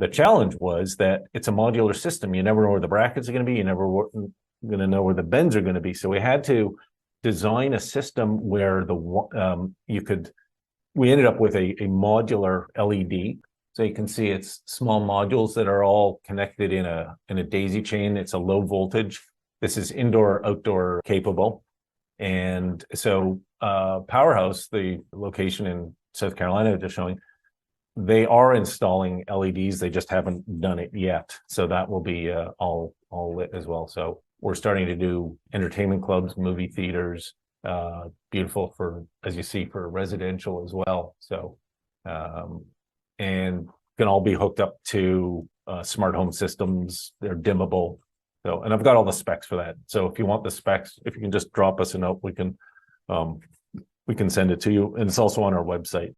The challenge was that it's a modular system. You never know where the brackets are going to be. You never going to know where the bends are going to be. So we had to design a system where we ended up with a modular LED. So you can see it's small modules that are all connected in a daisy chain. It's a low voltage. This is indoor, outdoor capable. And so Powerhouse, the location in South Carolina just showing, they are installing LEDs. They just haven't done it yet. So that will be all lit as well. So we're starting to do entertainment clubs, movie theaters, beautiful for, as you see, for residential as well. So, and can all be hooked up to smart home systems. They're dimmable. So, and I've got all the specs for that. So if you want the specs, if you can just drop us a note, we can send it to you. And it's also on our website.